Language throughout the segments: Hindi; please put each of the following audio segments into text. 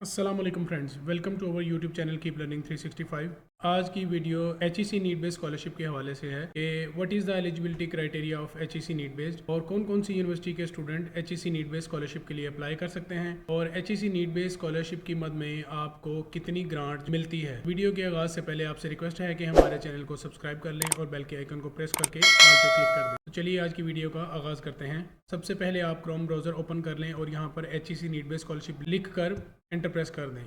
अस्सलाम वालेकुम friends, welcome to our YouTube channel keep learning 365। आज की video HEC need based scholarship के हवाले से है कि what is the eligibility criteria of HEC need based और कौन कौन सी यूनिवर्सिटी के student HEC need based scholarship के लिए अप्लाई कर सकते हैं और HEC नीड बेस्ड स्कॉलरशिप की मद में आपको कितनी ग्रांट मिलती है। वीडियो के आगाज़ से पहले आपसे रिक्वेस्ट है कि हमारे चैनल को सब्सक्राइब कर लें और बेल के आइकन को प्रेस करके ऑल पे क्लिक कर दें। तो चलिए आज की वीडियो का आगाज़ करते हैं। सबसे पहले आप क्रोम ब्राउज़र ओपन कर लें और यहाँ पर HEC नीड बेस्ड स्कॉलरशिप लिख कर एंटर प्रेस कर दें।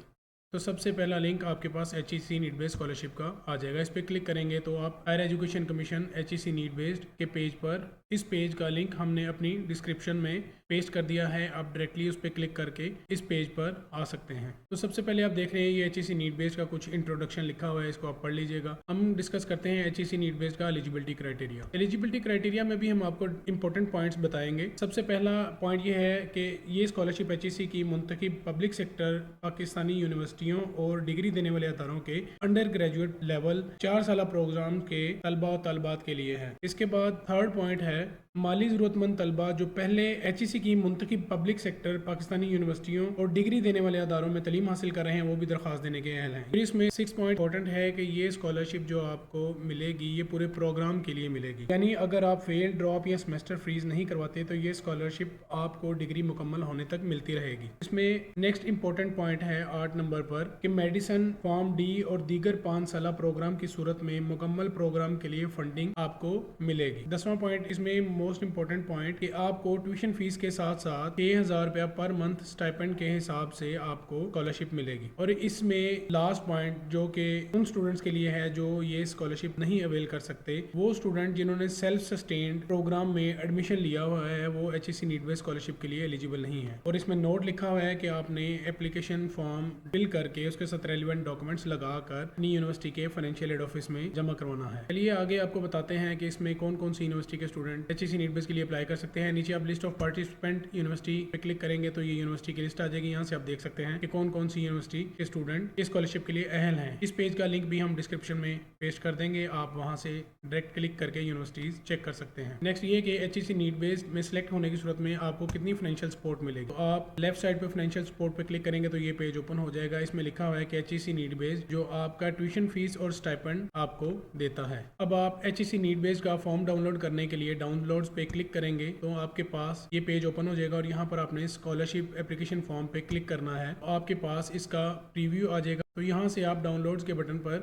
तो सबसे पहला लिंक आपके पास HEC नीड बेस्ड स्कॉलरशिप का आ जाएगा। इस पर क्लिक करेंगे तो आप higher education commission HEC need based के पेज पर, इस पेज का लिंक हमने अपनी डिस्क्रिप्शन में पेस्ट कर दिया है। आप डायरेक्टली उस पर क्लिक करके इस पेज पर आ सकते हैं। तो सबसे पहले आप देख रहे हैं ये HEC नीड बेस्ड का कुछ इंट्रोडक्शन लिखा हुआ है, इसको आप पढ़ लीजिएगा। हम डिस्कस करते हैं HEC नीड बेस्ड का एलिजिबिलिटी क्राइटेरिया। एलिजिबिलिटी क्राइटेरिया में भी हम आपको इंपॉर्टेंट पॉइंट्स बताएंगे। सबसे पहला पॉइंट ये है कि ये स्कॉलरशिप HEC की मुंतखब पब्लिक सेक्टर पाकिस्तानी यूनिवर्सिटियों और डिग्री देने वाले अदारों के अंडर ग्रेजुएट लेवल 4 साल प्रोग्राम के तलबा और तलबात के लिए है। इसके बाद थर्ड पॉइंट है माली ज़रूरतमंद तलबा जो पहले HEC की मुंतखब पब्लिक सेक्टर पाकिस्तानी यूनिवर्सिटियों और डिग्री देने वाले अदारों में तलीम हासिल कर रहे हैं, वो भी दरख्वास्त देने के अहल हैं। फिर इसमें 6 पॉइंट इंपॉर्टेंट है कि ये स्कॉलरशिप जो आपको मिलेगी ये पूरे प्रोग्राम के लिए मिलेगी, यानी अगर आप फेल, ड्रॉप या सेमेस्टर फ्रीज नहीं करवाते तो ये स्कॉलरशिप आपको डिग्री मुकम्मल होने तक मिलती रहेगी। इसमें नेक्स्ट इंपॉर्टेंट पॉइंट है 8 नंबर पर कि मेडिसिन, फॉर्म डी और दीगर 5 साल प्रोग्राम की सूरत में मुकम्मल प्रोग्राम के लिए फंडिंग आपको मिलेगी। 10वां पॉइंट, इसमें मोस्ट इंपॉर्टेंट पॉइंट कि आपको ट्यूशन फीस के साथ साथ 6,000 रुपया पर मंथ स्टाइपेंड के हिसाब से आपको स्कॉलरशिप मिलेगी। और इसमें लास्ट पॉइंट जो कि उन स्टूडेंट्स के लिए है जो ये स्कॉलरशिप नहीं अवेल कर सकते, वो स्टूडेंट जिन्होंने सेल्फ सस्टेन्ड प्रोग्राम में एडमिशन लिया हुआ है वो HEC नीड बेस्ड स्कॉलरशिप के लिए एलिजिबल नहीं है। और इसमें नोट लिखा हुआ है कि आपने एप्लीकेशन फॉर्म फिल करके उसके साथ रेलिवेंट डॉक्यूमेंट्स लगाकर अपनी यूनिवर्सिटी के फाइनेंशियल एड ऑफिस में जमा करवाना है। चलिए आगे आपको बताते हैं कि इसमें कौन कौन सी यूनिवर्सिटी के स्टूडेंट HEC नीड बेस्ड के लिए अप्लाई कर सकते हैं। नीचे आप लिस्ट ऑफ पार्टिसिपेंट यूनिवर्सिटी पे क्लिक करेंगे तो ये यूनिवर्सिटी की लिस्ट आ जाएगी। यहाँ से आप देख सकते हैं कि कौन कौन सी यूनिवर्सिटी के स्टूडेंट इस स्कॉलरशिप के लिए अहल हैं। इस पेज का लिंक भी हम डिस्क्रिप्शन में पेस्ट कर देंगे, आप वहाँ से डायरेक्ट क्लिक करके यूनिवर्सिटीज चेक कर सकते हैं। नेक्स्ट ये कि HEC नीड बेस्ड में सिलेक्ट होने की सूरत में आपको कितनी फाइनेंशियल सपोर्ट मिलेगी। तो आप लेफ्ट साइड पे फाइनेंशियल सपोर्ट पे क्लिक करेंगे तो ये पेज ओपन हो जाएगा। इसमें लिखा हुआ है कि HEC नीड बेस्ड जो आपका ट्यूशन फीस और स्टाइपेंड आपको देता है। अब आप HEC नीड बेस्ड का फॉर्म डाउनलोड करने के लिए डाउनलोड्स पे क्लिक करेंगे तो आपके पास ये पेज ओपन हो जाएगा और यहाँ पर आपने स्कॉलरशिप एप्लीकेशन फॉर्म पे क्लिक करना है। आपके पास इसका प्रीव्यू आ जाएगा। तो यहाँ से आप डाउनलोड्स के बटन पर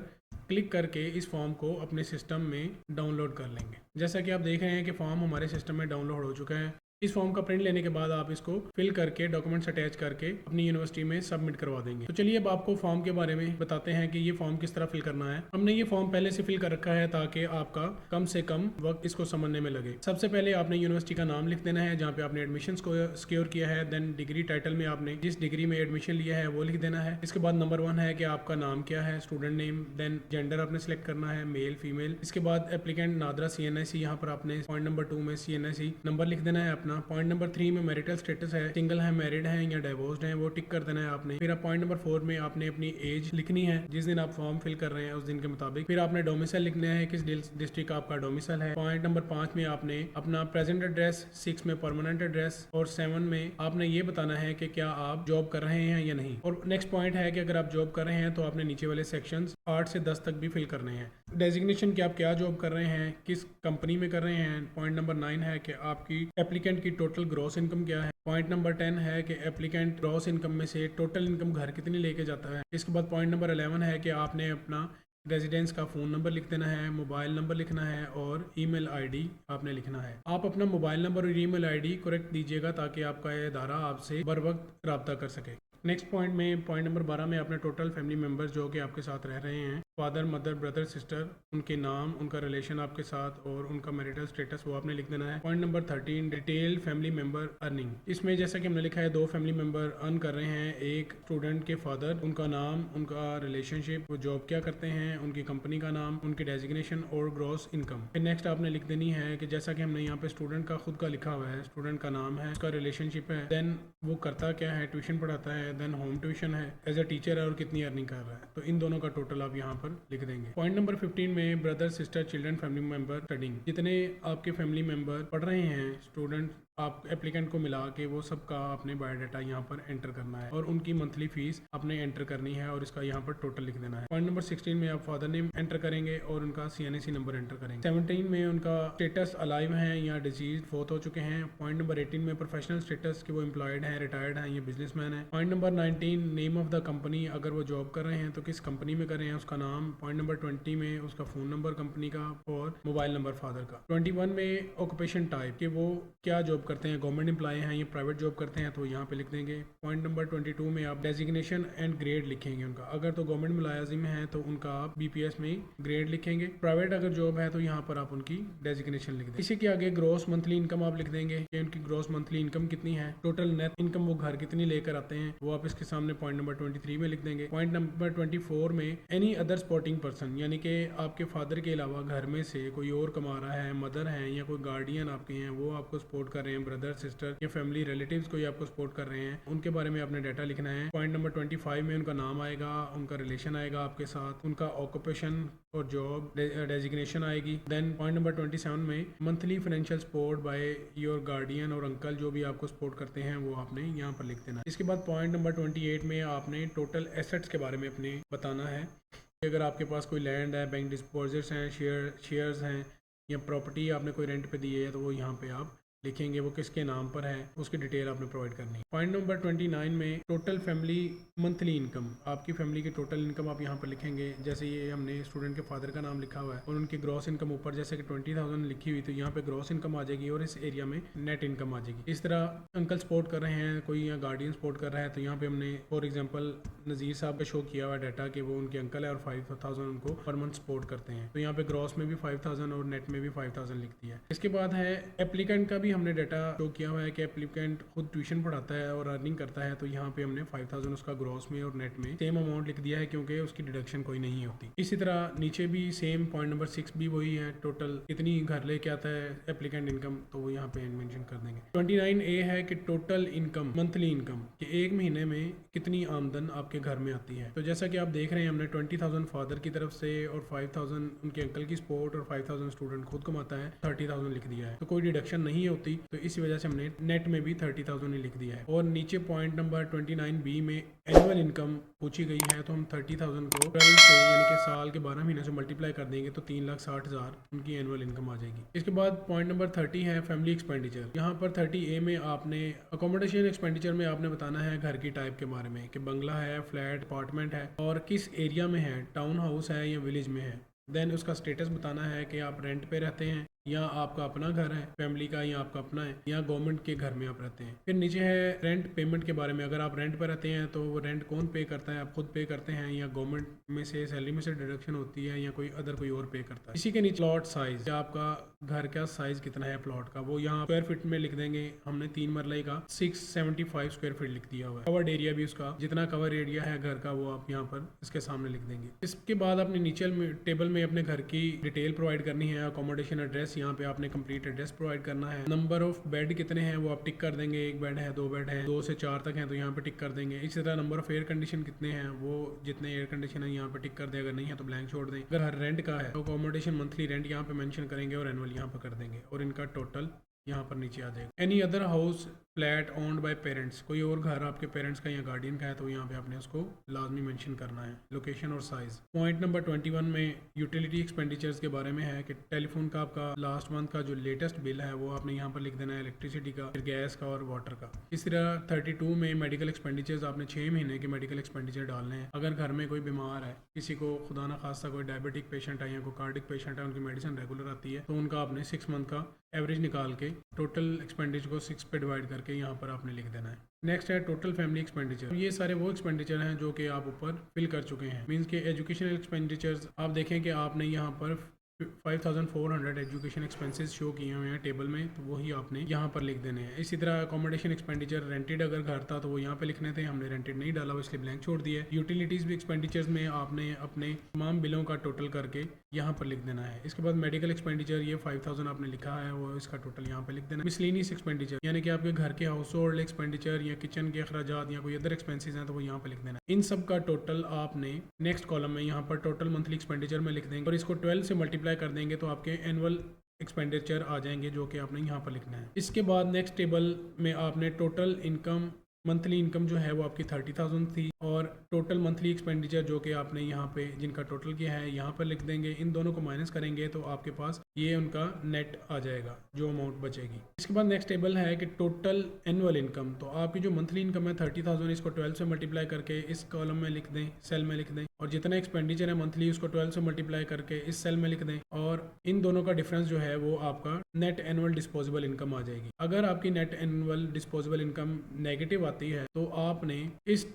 क्लिक करके इस फॉर्म को अपने सिस्टम में डाउनलोड कर लेंगे। जैसा कि आप देख रहे हैं कि फॉर्म हमारे सिस्टम में डाउनलोड हो चुका है। इस फॉर्म का प्रिंट लेने के बाद आप इसको फिल करके डॉक्यूमेंट्स अटैच करके अपनी यूनिवर्सिटी में सबमिट करवा देंगे। तो चलिए अब आपको फॉर्म के बारे में बताते हैं कि ये फॉर्म किस तरह फिल करना है। हमने ये फॉर्म पहले से फिल कर रखा है ताकि आपका कम से कम वक्त इसको समझने में लगे। सबसे पहले आपने यूनिवर्सिटी का नाम लिख देना है जहाँ पे आपने एडमिशन को सिक्योर किया है। देन डिग्री टाइटल में आपने जिस डिग्री में एडमिशन लिया है वो लिख देना है। इसके बाद नंबर 1 है कि आपका नाम क्या है, स्टूडेंट नेम। देन जेंडर आपने सेलेक्ट करना है, मेल फीमेल। इसके बाद एप्लीकेंट नादरा CNIC, यहाँ पर आपने पॉइंट नंबर 2 में CNIC नंबर लिख देना है अपना। पॉइंट नंबर 3 में मैरिटल स्टेटस है, सिंगल है, मैरिड है या डिवोर्स्ड है, वो टिक कर देना है आपने। फिर आप पॉइंट नंबर 4 में आपने अपनी एज लिखनी है जिस दिन आप फॉर्म फिल कर रहे हैं उस दिन के मुताबिक। फिर आपने डोमिसाइल लिखना है, किस डिस्ट्रिक्ट आपका डोमिसाइल है। पॉइंट नंबर 5 में आपने अपना प्रेजेंट एड्रेस, 6 में परमानेंट एड्रेस और 7 में आपने ये बताना है कि क्या आप जॉब कर रहे हैं या नहीं। और नेक्स्ट पॉइंट है कि अगर आप जॉब कर रहे हैं तो आपने नीचे वाले सेक्शंस 8 से 10 तक भी फिल करने हैं। डेजिग्नेशन कि आप क्या जॉब कर रहे हैं, किस कंपनी में कर रहे हैं। पॉइंट नंबर 9 है कि आपकी एप्लीकेंट की टोटल ग्रॉस इनकम क्या है। पॉइंट नंबर 10 है कि एप्लीकेंट ग्रॉस इनकम में से टोटल इनकम घर कितनी लेके जाता है। इसके बाद पॉइंट नंबर 11 है कि आपने अपना रेजिडेंस का फ़ोन नंबर लिख देना है, मोबाइल नंबर लिखना है और ईमेल आईडी आपने लिखना है। आप अपना मोबाइल नंबर और ईमेल आईडी करेक्ट दीजिएगा ताकि आपका ये इदारा आपसे बर वक्त रब्ता कर सके। नेक्स्ट पॉइंट में पॉइंट नंबर 12 में आपने टोटल फैमिली मेम्बर्स जो कि आपके साथ रह रहे हैं, फादर, मदर, ब्रदर, सिस्टर, उनके नाम, उनका रिलेशन आपके साथ और उनका मैरिटल स्टेटस वो आपने लिख देना है। Point number 13 detail family member earning. इसमें जैसा कि हमने लिखा है 2 फैमिली मेंबर अर्न कर रहे हैं। एक स्टूडेंट के फादर, उनका नाम, उनका रिलेशनशिप, वो जॉब क्या करते हैं, उनकी कंपनी का नाम, उनकी डेजिग्नेशन और ग्रॉस इनकम। फिर नेक्स्ट आपने लिख देनी है कि जैसा कि हमने यहाँ पे स्टूडेंट का खुद का लिखा हुआ है, स्टूडेंट का नाम है, उसका रिलेशनशिप है, देन वो करता क्या है, ट्यूशन पढ़ाता है, देन होम ट्यूशन है, एज अ टीचर है और कितनी अर्निंग कर रहा है। तो इन दोनों का टोटल आप यहाँ पर लिख देंगे। पॉइंट नंबर 15 में brother, sister, children, family member studying. जितने आपके फैमिली मेंबर पढ़ रहे हैं, स्टूडेंट आप एप्लीकेंट को मिला के वो सब का आपने बायोडाटा यहाँ पर एंटर करना है और उनकी मंथली फीस आपने एंटर करनी है और इसका यहाँ पर टोटल लिख देना है। पॉइंट नंबर 16 में आप फादर नेम एंटर करेंगे और उनका CNAC नंबर एंटर करेंगे। 17 में उनका स्टेटस अलाइव है या डिजीज फोत हो चुके हैं। पॉइंट नंबर 18 में प्रोफेशनल स्टेटस कि वो एम्प्लॉयड है, रिटायर्ड है या बिजनेसमैन है। Point number 19 name of the company, अगर वो जॉब कर रहे हैं तो किस कंपनी में कर रहे हैं उसका नाम। पॉइंट नंबर 20 में उसका फ़ोन नंबर कंपनी का और मोबाइल नंबर फादर का। 21 में ऑक्यूपेशन टाइप कि वो क्या जॉब करते हैं, गवर्नमेंट एम्प्लॉय हैं या प्राइवेट जॉब करते हैं तो यहाँ पे लिख देंगे। पॉइंट नंबर 22 में आप डेजिग्नेशन एंड ग्रेड लिखेंगे उनका, अगर तो गवर्नमेंट मुलाजिम है तो उनका आप BPS में ग्रेड लिखेंगे। प्राइवेट अगर जॉब है तो यहाँ पर आप उनकी डेजिग्नेशन लिख देंगे। इसी के आगे ग्रॉस मंथली इनकम आप लिख देंगे कि उनकी ग्रॉस मंथली इनकम कितनी है, टोटल नेट इनकम वो घर कितनी लेकर आते हैं वो आप इसके सामने पॉइंट नंबर 23 में लिख देंगे। पॉइंट नंबर 24 में एनी अदर सपोर्टिंग पर्सन, यानी कि आपके फादर के अलावा घर में से कोई और कमा रहा है, मदर है या कोई गार्डियन आपके हैं वो आपको सपोर्ट कर रहे हैं, ब्रदर सिस्टर या फैमिली रिलेटिव्स कोई आपको सपोर्ट कर रहे हैं, उनके बारे में आपने डाटा लिखना है। पॉइंट नंबर 25 में उनका नाम आएगा, उनका रिलेशन आएगा आपके साथ, उनका ऑक्यूपेशन और जॉब डेजिग्नेशन आएगी। देन पॉइंट नंबर 27 में monthly financial support by your guardian और अंकल जो भी आपको सपोर्ट करते हैं वो आपने यहाँ पर लिख देना। इसके बाद पॉइंट नंबर 28 में आपने टोटल एसेट्स के बारे में अपने बताना है कि अगर आपके पास कोई लैंड है, बैंक डिस्पोजिट्स हैं, शेयर्स हैं या प्रॉपर्टी आपने कोई रेंट पे दी है तो वो यहाँ पे आप लिखेंगे, वो किसके नाम पर है उसकी डिटेल आपने प्रोवाइड करनी है। पॉइंट नंबर 29 में टोटल फैमिली मंथली इनकम, आपकी फैमिली की टोटल इनकम आप यहाँ पर लिखेंगे। जैसे ये हमने स्टूडेंट के फादर का नाम लिखा हुआ है और उनकी ग्रॉस इनकम ऊपर जैसे कि 20,000 लिखी हुई तो यहाँ पे ग्रॉस इनकम आ जाएगी और इस एरिया में नेट इनकम आ जाएगी। इस तरह अंकल सपोर्ट कर रहे हैं, कोई यहाँ गार्डियन सपोर्ट कर रहा है तो यहाँ पे हमने फॉर एग्जाम्पल नज़ीर साहब का शो किया हुआ डाटा कि वो उनके अंकल है और 5,000 उनको पर मंथ सपोर्ट करते हैं तो यहाँ पे ग्रॉस में भी 5,000 और नेट में भी 5,000 लिख दिया है। इसके बाद है एप्लीकेंट का भी हमने डाटा शो किया हुआ है कि एप्लीकेंट खुद ट्यूशन पढ़ाता है और अर्निंग करता है तो यहाँ पे हमने 5,000 उसका ग्रॉस में और नेट में सेम अमाउंट लिख दिया है क्योंकि उसकी डिडक्शन कोई नहीं होती। इसी तरह नीचे भी सेम पॉइंट नंबर 6 भी वही है, टोटल कितनी घर लेके आता है एप्लीकेंट इनकम तो वो यहाँ पे मेंशन कर देंगे। 29A है कि टोटल इनकम मंथली इनकम कि एक महीने में कितनी आमदन आपके घर में आती है। तो जैसा कि आप देख रहे हैं हमने 20,000 फादर की तरफ से और 5,000 उनके अंकल की सपोर्ट और 5,000 स्टूडेंट खुद कमाता है, 30,000 लिख दिया है तो कोई डिडक्शन नहीं होती तो इसी वजह से हमने नेट में भी 30,000 ही लिख दिया है। और नीचे पॉइंट नंबर 29B में एनुअल इनकम पूछी गई है तो हम 30,000 को 12 से यानी कि साल के 12 महीने से मल्टीप्लाई कर देंगे तो 3,60,000 उनकी एनुअल इनकम आ जाएगी। इसके बाद पॉइंट नंबर 30 है फैमिली एक्सपेंडिचर। यहाँ पर 30A में आपने अकोमोडेशन एक्सपेंडिचर में आपने बताना है घर की टाइप के बारे में कि बंगला है, फ्लैट, अपार्टमेंट है और किस एरिया में है, टाउन हाउस है या विलेज में है। देन उसका स्टेटस बताना है कि आप रेंट पे रहते हैं या आपका अपना घर है फैमिली का या आपका अपना है या गवर्नमेंट के घर में आप रहते हैं। फिर नीचे है रेंट पेमेंट के बारे में, अगर आप रेंट पर रहते हैं तो वो रेंट कौन पे करता है, आप खुद पे करते हैं या गवर्नमेंट में से सैलरी में से डिडक्शन होती है या कोई अदर कोई और पे करता है। इसी के नीचे प्लॉट साइज, आपका घर का साइज कितना है प्लॉट का वो यहाँ स्क्वायर फीट में लिख देंगे। हमने 3 मरले का 675 स्क्वायर फीट लिख दिया हुआ है। कवर्ड एरिया भी उसका जितना कवर एरिया है घर का वो आप यहाँ पर इसके सामने लिख देंगे। इसके बाद अपने नीचे टेबल में अपने घर की डिटेल प्रोवाइड करनी है, अकोमोडेशन एड्रेस यहाँ पे आपने कंप्लीट एड्रेस प्रोवाइड करना है। नंबर ऑफ बेड कितने हैं वो आप टिक कर देंगे, 1 बेड है, 2 बेड है, 2 से 4 तक हैं तो यहाँ पे टिक कर देंगे। इसी तरह नंबर ऑफ एयर कंडीशन कितने हैं वो जितने एयर कंडीशन है यहाँ पे टिक कर दें, अगर नहीं है तो ब्लैंक छोड़ दें। अगर हर रेंट का है तो अकोमोडेशन मंथली रेंट यहाँ पे मेंशन करेंगे और एनुअल यहाँ पे कर देंगे और इनका टोटल यहाँ पर नीचे आ जाएगा। Any other house flat owned by parents, कोई और घर आपके पेरेंट्स का या गार्डियन का है तो यहाँ पे आपने उसको लाजमी मेंशन करना है, लोकेशन और साइज। पॉइंट नंबर 21 में यूटिलिटी एक्सपेंडिचर्स के बारे में है कि टेलीफोन का आपका लास्ट मंथ का जो लेटेस्ट बिल है वो आपने यहाँ पर लिख देना है, इलेक्ट्रिसिटी का, फिर गैस का और वाटर का। इस तरह 32 में मेडिकल एक्सपेंडिचर्स आपने 6 महीने के मेडिकल एक्सपेंडिचर डालने हैं। अगर घर में कोई बीमार है, किसी को खुदा ना खास्ता कोई डायबिटिक पेशेंट है या कोई कार्डिक पेशेंट है, उनकी मेडिसिन रेगुलर आती है तो उनका आपने 6 मंथ का एवरेज निकाल के टोटल एक्सपेंडिचर को 6 पे डिवाइड करके यहाँ पर आपने लिख देना है। नेक्स्ट है टोटल फैमिली एक्सपेंडिचर। ये सारे वो एक्सपेंडिचर हैं जो कि आप ऊपर फिल कर चुके हैं। मींस के एजुकेशनल एक्सपेंडिचर्स आप देखें कि आपने यहाँ पर 5,400 एजुकेशन एक्सपेंसेस शो किए हुए हैं टेबल में तो वही आपने यहाँ पर लिख देने हैं। इसी तरह अकोमोडेशन एक्सपेंडिचर, रेंटेड अगर घर था तो वो यहाँ पे लिखने थे, हमने रेंटेड नहीं डाला इसलिए ब्लैंक छोड़ दिया। यूटिलिटीज़ भी एक्सपेंडिचर्स में आपने अपने तमाम बिलों का टोटल करके यहाँ पर लिख देना है। इसके बाद मेडिकल एक्सपेंडिचर ये 5,000 आपने लिखा है वो इसका टोटल यहाँ पे लिख देना है। मिसलेनियस एक्सपेंडिचर यानी कि आपके घर के हाउस होल्ड एक्सपेंडिचर या किचन के अखराजात या कोई अदर एक्सपेंसेस हैं तो वो यहाँ पे लिख देना है। इन सब का टोटल आपने नेक्स्ट कॉलम में यहाँ पर टोटल मंथली एक्सपेंडिचर में लिख देंगे और इसको 12 से मल्टीप्लाई कर देंगे तो आपके एनुअल एक्सपेंडिचर आ जाएंगे जो कि आपने यहाँ पर लिखना है। इसके बाद नेक्स्ट टेबल में आपने टोटल इनकम, मंथली इनकम जो है वो आपकी 30,000 थी, और टोटल मंथली एक्सपेंडिचर जो कि आपने यहाँ पे जिनका टोटल किया है यहाँ पर लिख देंगे। इन दोनों को माइनस करेंगे तो आपके पास ये उनका नेट आ जाएगा, जो अमाउंट बचेगी। इसके बाद नेक्स्ट टेबल है कि टोटल एनुअल इनकम। तो आपकी जो मंथली इनकम है 30,000, इसको 12 से मल्टीप्लाई करके इस कॉलम में लिख दें, सेल में लिख दें, और जितना एक्सपेंडिचर है मंथली उसको 12 से मल्टीप्लाई करके इस सेल में लिख दें, और इन दोनों का डिफरेंस जो है वो आपका नेट एनुअल डिस्पोजेबल इनकम आ जाएगी। अगर आपकी net annual disposable income negative आती है तो आपने इस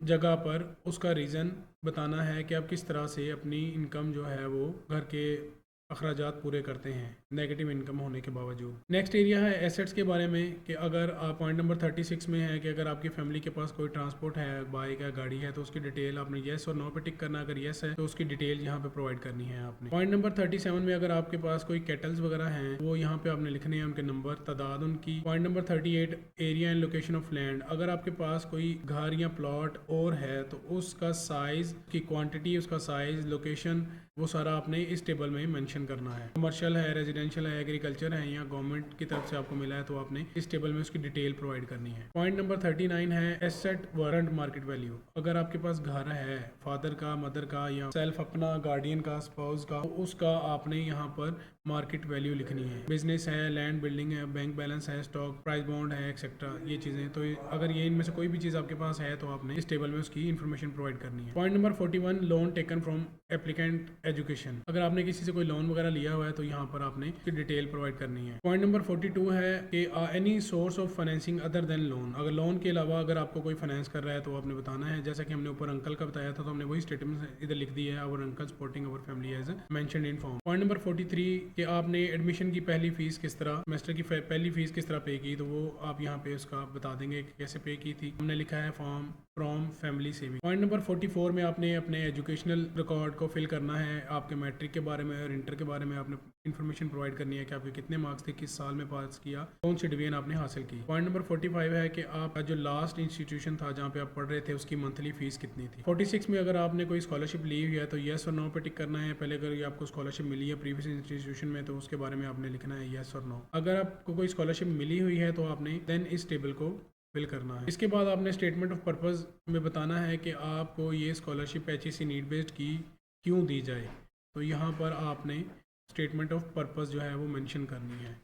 जगह पर उसका रीज़न बताना है कि आप किस तरह से अपनी इनकम जो है वो घर के अखराजात पूरे करते हैं नेगेटिव इनकम होने के बावजूद। नेक्स्ट एरिया है एसेट्स के बारे में, कि अगर आप पॉइंट नंबर 36 में है कि अगर आपकी फैमिली के पास कोई ट्रांसपोर्ट है, बाइक है, गाड़ी है, तो उसकी डिटेल आपने येस और नो पे टिक करना। अगर येस है तो उसकी डिटेल यहाँ पे प्रोवाइड करनी है आपने। पॉइंट नंबर 37 में अगर आपके पास कोई कैटल्स वगैरह हैं वो यहाँ पे आपने लिखने हैं, उनके नंबर, तादाद उनकी। Point number 38 area and location of land. अगर आपके पास कोई घर या प्लॉट और है तो उसका साइज, की क्वांटिटी, उसका साइज, लोकेशन, वो सारा आपने इस टेबल में मेंशन करना है। कमर्शियल है, रेजिडेंशियल है, एग्रीकल्चर है, या गवर्नमेंट की तरफ से आपको मिला है तो आपने इस टेबल में उसकी डिटेल प्रोवाइड करनी है। पॉइंट नंबर 39 है एसेट वारंट मार्केट वैल्यू। अगर आपके पास घर है फादर का, मदर का, या सेल्फ अपना, गार्डियन का, स्पाउस का, तो उसका आपने यहाँ पर मार्केट वैल्यू लिखनी है। बिजनेस है, लैंड, बिल्डिंग है, बैंक बैलेंस है, स्टॉक, प्राइस बॉन्ड है, एक्सेट्रा, ये चीज़ें। तो अगर ये इनमें से कोई भी चीज़ आपके पास है तो आपने इस टेबल में उसकी इन्फॉर्मेशन प्रोवाइड करनी है। Point number 41 loan taken from applicant education. अगर आपने किसी से कोई लोन वगैरह लिया हुआ है तो यहाँ पर आपने इसकी डिटेल प्रोवाइड करनी है। पॉइंट नंबर 42 है कि any source of financing other than loan. अगर लोन के अलावा अगर आपको कोई फाइनेंस कर रहा है तो आपने बताना है। जैसा कि हमने ऊपर अंकल का बताया था तो हमने वही स्टेटमेंट इधर लिख दी है, our uncle supporting our family as mentioned in form. Point number 43 कि आपने एडमिशन की पहली फीस किस तरह, सेमेस्टर की पहली फीस किस तरह पे की, तो वो आप यहाँ पे उसका बता देंगे कि कैसे पे की थी। हमने लिखा है form from family saving. Point number 44 में आपने अपने एजुकेशनल रिकॉर्ड को फिल करना है। आपके मैट्रिक के बारे में और इंटर के बारे में आपने इन्फॉर्मेशन प्रोवाइड करनी है कि आपके कितने मार्क्स थे, किस साल में पास किया, कौन सी डिवीजन आपने हासिल की। पॉइंट नंबर 45 है कि आपका जो लास्ट इंस्टीट्यूशन था जहाँ पे आप पढ़ रहे थे उसकी मंथली फीस कितनी थी। 46 में अगर आपने कोई स्कॉलरशिप ली हुई है तो येस और नो पे टिक करना है। पहले अगर आपको स्कॉलरशिप मिली है प्रीवियस इंस्टीट्यूशन में तो उसके बारे में आपने लिखना है येस और नो। अगर आपको कोई स्कॉलरशिप मिली हुई है तो आपने देन इस टेबल को फिल करना है। इसके बाद आपने स्टेटमेंट ऑफ पर्पस में बताना है कि आपको ये स्कॉलरशिप HEC नीड बेस्ड की क्यों दी जाए। तो यहाँ पर आपने स्टेटमेंट ऑफ पर्पस जो है वो मेंशन करनी है।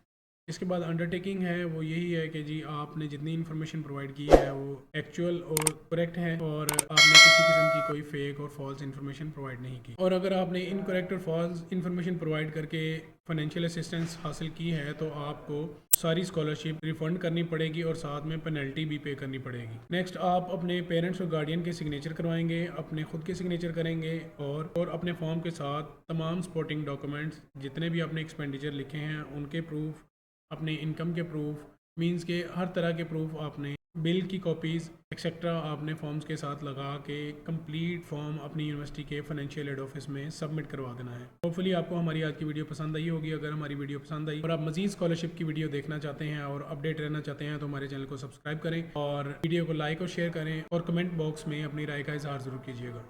इसके बाद अंडरटेकिंग है वो यही है कि जी आपने जितनी इन्फॉर्मेशन प्रोवाइड की है वो एक्चुअल और करेक्ट है, और आपने किसी किस्म की कोई फेक और फॉल्स इन्फॉर्मेशन प्रोवाइड नहीं की। और अगर आपने इनकरेक्ट और फॉल्स इन्फॉर्मेशन प्रोवाइड करके फाइनेंशियल असिस्टेंस हासिल की है तो आपको सारी स्कॉलरशिप रिफंड करनी पड़ेगी और साथ में पेनल्टी भी पे करनी पड़ेगी। नेक्स्ट आप अपने पेरेंट्स और गार्डियन के सिग्नेचर करवाएंगे, अपने खुद के सिग्नेचर करेंगे, और अपने फॉर्म के साथ तमाम सपोर्टिंग डॉक्यूमेंट्स जितने भी आपने एक्सपेंडिचर लिखे हैं उनके प्रूफ, अपने इनकम के प्रूफ, मींस के हर तरह के प्रूफ, आपने बिल की कॉपीज़ एक्सेट्रा आपने फॉर्म्स के साथ लगा के कंप्लीट फॉर्म अपनी यूनिवर्सिटी के फाइनेंशियल एड ऑफिस में सबमिट करवा देना है। होपफुली आपको हमारी आज की वीडियो पसंद आई होगी। अगर हमारी वीडियो पसंद आई और आप मजीद स्कॉलरशिप की वीडियो देखना चाहते हैं और अपडेट रहना चाहते हैं तो हमारे चैनल को सब्सक्राइब करें और वीडियो को लाइक और शेयर करें, और कमेंट बॉक्स में अपनी राय का इजहार ज़रूर कीजिएगा।